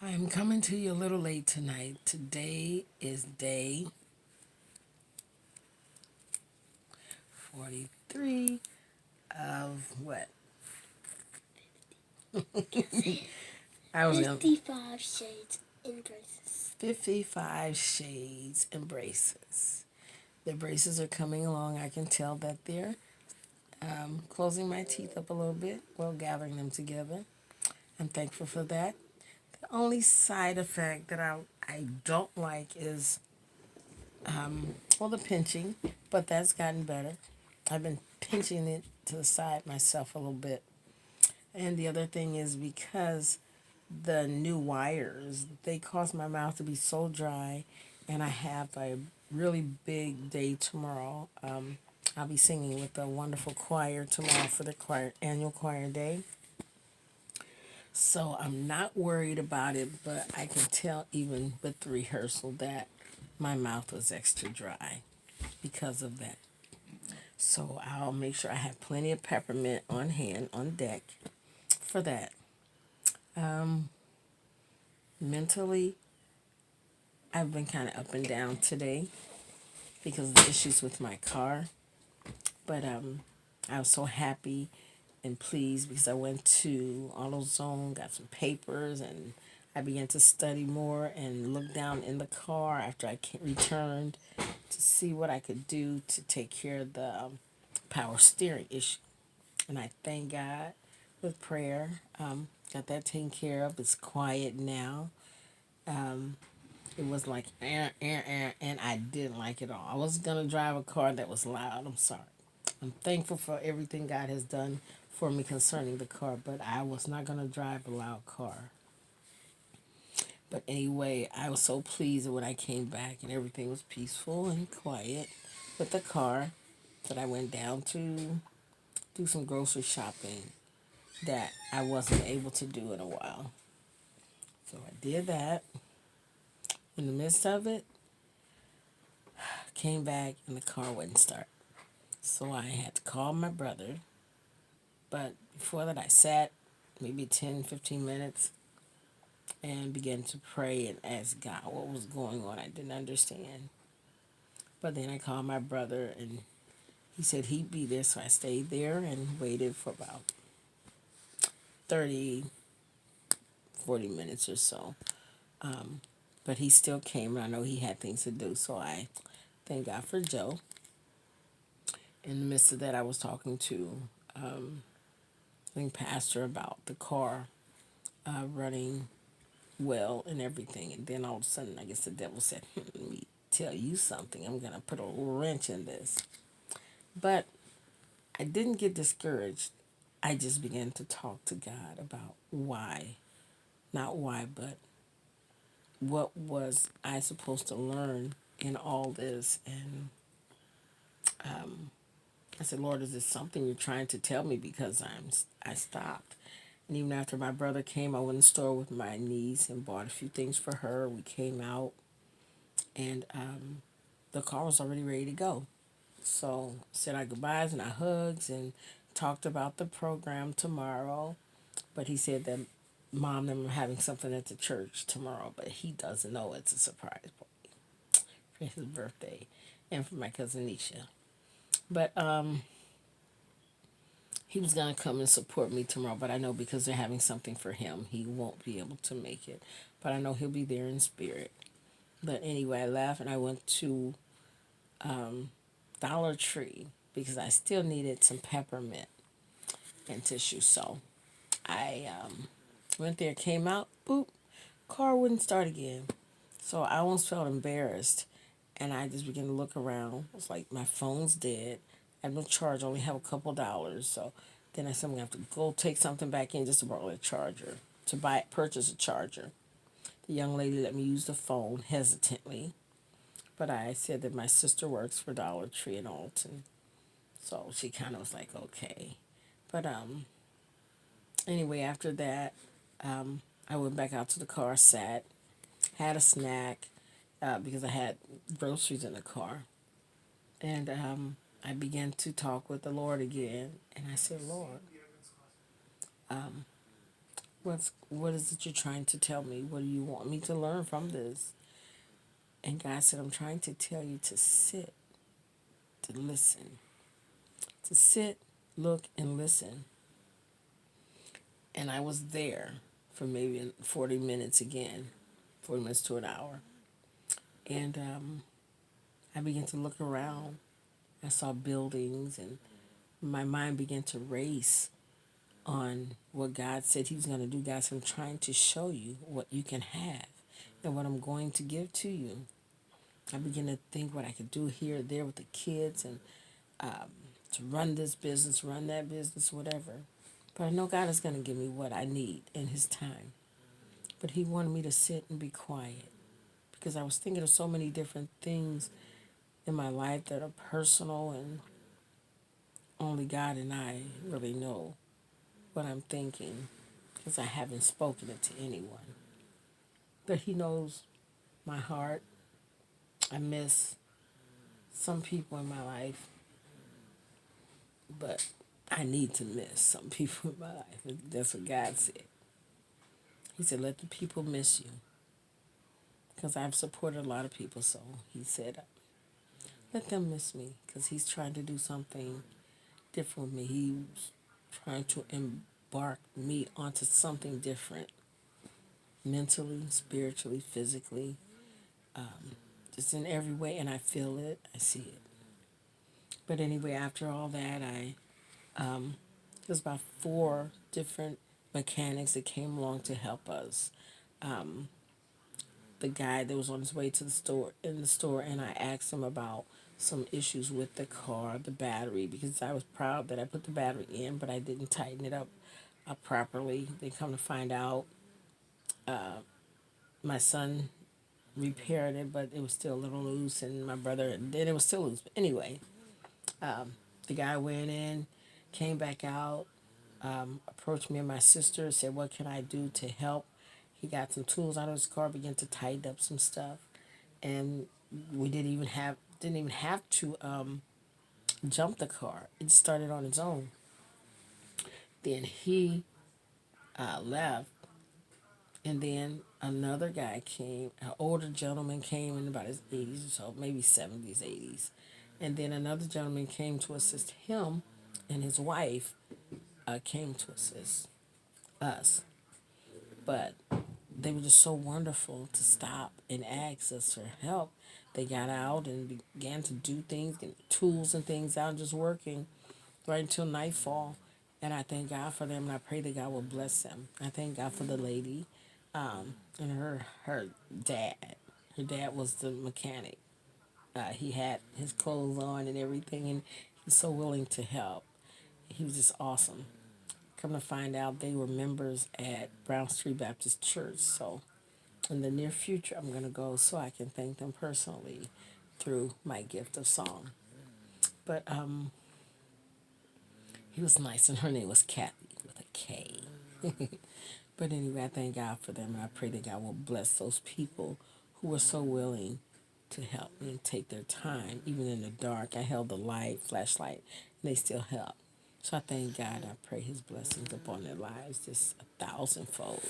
I'm coming to you a little late tonight. Today is day 43 of what? I was going 55 shades in braces. 55 shades and braces. The braces are coming along. I can tell that they're closing my teeth up a little bit, well, gathering them together. I'm thankful for that. The only side effect that I don't like is, well, the pinching, but that's gotten better. I've been pinching it to the side myself a little bit. And the other thing is because the new wires, they cause my mouth to be so dry, and I have a really big day tomorrow. I'll be singing with the wonderful choir tomorrow for the choir annual choir day. So I'm not worried about it, but I can tell even with the rehearsal that my mouth was extra dry because of that. So I'll make sure I have plenty of peppermint on hand, on deck for that. Mentally, I've been kind of up and down today because of the issues with my car. But I was so happy and pleased because I went to AutoZone, got some papers, and I began to study more and look down in the car after returned to see what I could do to take care of the power steering issue. And I thank God with prayer. Got that taken care of. It's quiet now. It was like and I didn't like it all. I wasn't gonna drive a car that was loud. I'm sorry. I'm thankful for everything God has done for me concerning the car, but I was not gonna drive a loud car. But anyway, I was so pleased when I came back and everything was peaceful and quiet with the car that I went down to do some grocery shopping that I wasn't able to do in a while. So I did that. In the midst of it, came back and the car wouldn't start. So I had to call my brother. But before that, I sat maybe 10, 15 minutes and began to pray and ask God what was going on. I didn't understand. But then I called my brother and he said he'd be there. So I stayed there and waited for about 30, 40 minutes or so. But he still came, and I know he had things to do. So I thank God for Joe. In the midst of that, I was talking to I think Pastor about the car running well and everything. And then all of a sudden, I guess the devil said, let me tell you something. I'm going to put a wrench in this. But I didn't get discouraged. I just began to talk to God about why. Not why, but what was I supposed to learn in all this. And I said, Lord, is this something you're trying to tell me? Because I stopped. And even after my brother came, I went in the store with my niece and bought a few things for her. We came out, and the car was already ready to go. So said our goodbyes and our hugs and talked about the program tomorrow. But he said that mom and them are having something at the church tomorrow, but he doesn't know it's a surprise party for his birthday and for my cousin Nisha. But he was gonna come and support me tomorrow, but I know because they're having something for him, he won't be able to make it. But I know he'll be there in spirit. But anyway, I left and I went to Dollar Tree because I still needed some peppermint and tissue. So I went there, came out, boop, car wouldn't start again. So I almost felt embarrassed, and I just began to look around. It's like my phone's dead. I have no charge. I only have a couple dollars. So then I said I'm gonna have to go take something back in just to borrow a charger to purchase a charger. The young lady let me use the phone hesitantly, but I said that my sister works for Dollar Tree in Alton, so she kind of was like, okay. But anyway, after that, I went back out to the car, sat, had a snack because I had groceries in the car, and I began to talk with the Lord again, and I said, Lord, what is it you're trying to tell me? What do you want me to learn from this? And God said, I'm trying to tell you to sit, to listen, to sit, look, and listen. And I was there for maybe 40 minutes again, 40 minutes to an hour. And I began to look around. I saw buildings, and my mind began to race on what God said He was going to do. God said, I'm trying to show you what you can have and what I'm going to give to you. I began to think what I could do here or there with the kids and to run this business, run that business, whatever. But I know God is going to give me what I need in His time. But He wanted me to sit and be quiet because I was thinking of so many different things in my life that are personal, and only God and I really know what I'm thinking because I haven't spoken it to anyone. But He knows my heart. I miss some people in my life, but I need to miss some people in my life. That's what God said. He said, let the people miss you because I've supported a lot of people. So He said, let them miss me because He's trying to do something different with me. He's trying to embark me onto something different mentally, spiritually, physically, just in every way. And I feel it, I see it. But anyway, after all that, there's about four different mechanics that came along to help us. The guy that was on his way to the store in the store, and I asked him about some issues with the car, the battery, because I was proud that I put the battery in, but I didn't tighten it up properly. They come to find out, my son repaired it, but it was still a little loose, and my brother, then it was still loose. But anyway, the guy went in, came back out, approached me and my sister, said, "What can I do to help?" He got some tools out of his car, began to tighten up some stuff, and we didn't even have to jump the car. It started on its own. Then he left, and then another guy came, an older gentleman came in about his 80s or so, maybe 70s, 80s. And then another gentleman came to assist him, and his wife came to assist us. But they were just so wonderful to stop and ask us for help. They got out and began to do things, getting tools and things out, just working right until nightfall. And I thank God for them, and I pray that God will bless them. I thank God for the lady and her dad. Her dad was the mechanic. He had his clothes on and everything, and he's so willing to help. He was just awesome. Come to find out, they were members at Brown Street Baptist Church. So in the near future, I'm going to go so I can thank them personally through my gift of song. But he was nice, and her name was Kathy with a K. But anyway, I thank God for them, and I pray that God will bless those people who were so willing to help me and take their time, even in the dark. I held the light, flashlight, and they still helped. So I thank God. I pray His blessings upon their lives, just 1,000-fold.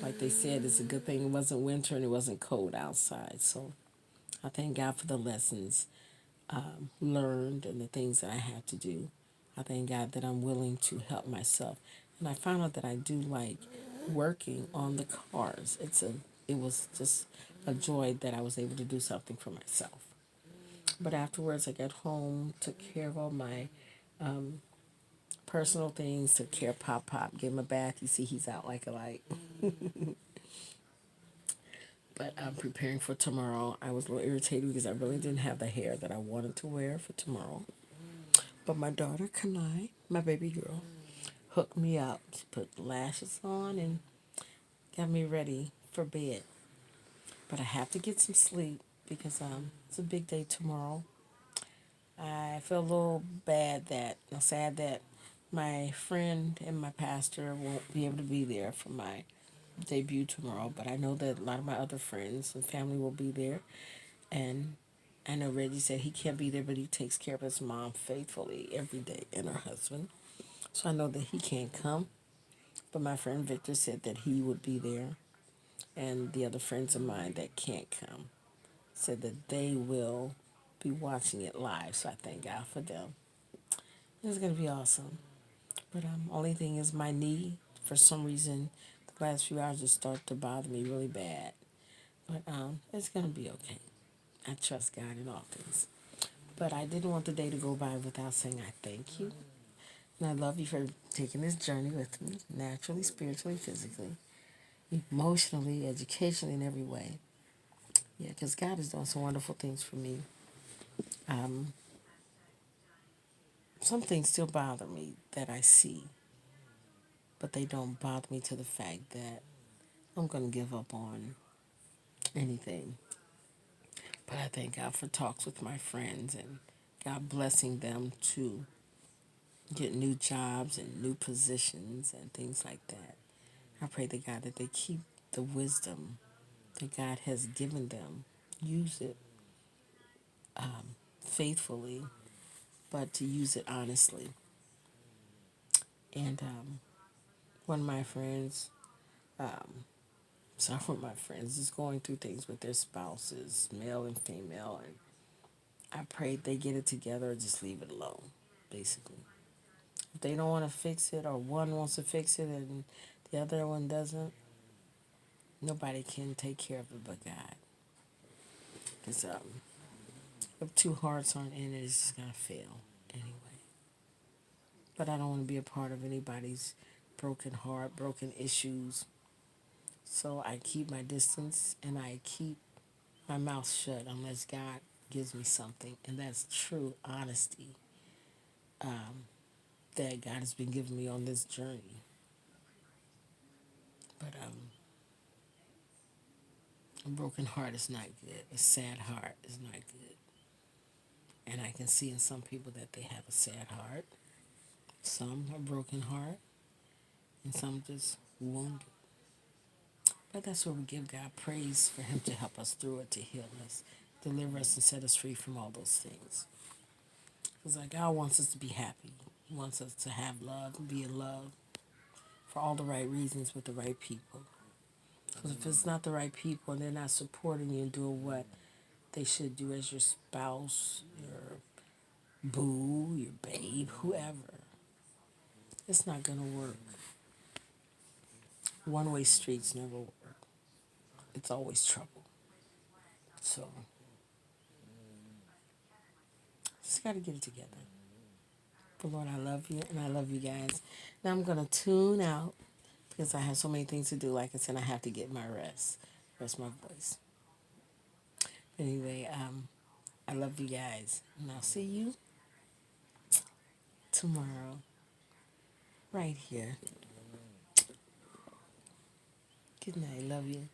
Like they said, it's a good thing it wasn't winter and it wasn't cold outside. So I thank God for the lessons learned and the things that I had to do. I thank God that I'm willing to help myself. And I found out that I do like working on the cars. It was just a joy that I was able to do something for myself. But afterwards, I got home, took care of all my personal things, took care of Pop Pop, gave him a bath. You see, he's out like a light. But I'm preparing for tomorrow. I was a little irritated because I really didn't have the hair that I wanted to wear for tomorrow. But my daughter, Kanai, my baby girl, hooked me up. She put lashes on and got me ready for bed. But I have to get some sleep because it's a big day tomorrow. I feel a little sad that my friend and my pastor won't be able to be there for my debut tomorrow. But I know that a lot of my other friends and family will be there. And I know Reggie said he can't be there, but he takes care of his mom faithfully every day and her husband. So I know that he can't come. But my friend Victor said that he would be there, and the other friends of mine that can't come said that they will be watching it live. So I thank God for them. It's gonna be awesome. But only thing is my knee. For some reason, the last few hours just started to bother me really bad. But it's gonna be okay. I trust God in all things. But I didn't want the day to go by without saying I thank you. And I love you for taking this journey with me, naturally, spiritually, physically, emotionally, educationally, in every way. Yeah, because God is doing some wonderful things for me. Um, some things still bother me that I see, but they don't bother me to the fact that I'm going to give up on anything. But I thank God for talks with my friends and God blessing them to get new jobs and new positions and things like that. I pray to God that they keep the wisdom that God has given them, use it faithfully, but to use it honestly. And one of my friends, some of my friends, is going through things with their spouses, male and female, and I pray they get it together or just leave it alone, basically. If they don't want to fix it, or one wants to fix it and the other one doesn't, nobody can take care of it but God. Because if two hearts aren't in it, it's just going to fail anyway. But I don't want to be a part of anybody's broken heart, broken issues. So I keep my distance and I keep my mouth shut unless God gives me something. And that's true honesty that God has been giving me on this journey. But a broken heart is not good. A sad heart is not good. And I can see in some people that they have a sad heart, some a broken heart, and some just wounded. But that's where we give God praise for Him to help us through it, to heal us, deliver us, and set us free from all those things. Because like God wants us to be happy. He wants us to have love and be in love for all the right reasons with the right people. Because if it's not the right people and they're not supporting you and doing what they should do as your spouse, your boo, your babe, whoever, it's not going to work. One way streets never work, it's always trouble. So, just got to get it together. But Lord, I love you and I love you guys. Now I'm going to tune out because I have so many things to do. Like I said, I have to get my rest my voice. Anyway, I love you guys. And I'll see you tomorrow right here. Good night. Love you.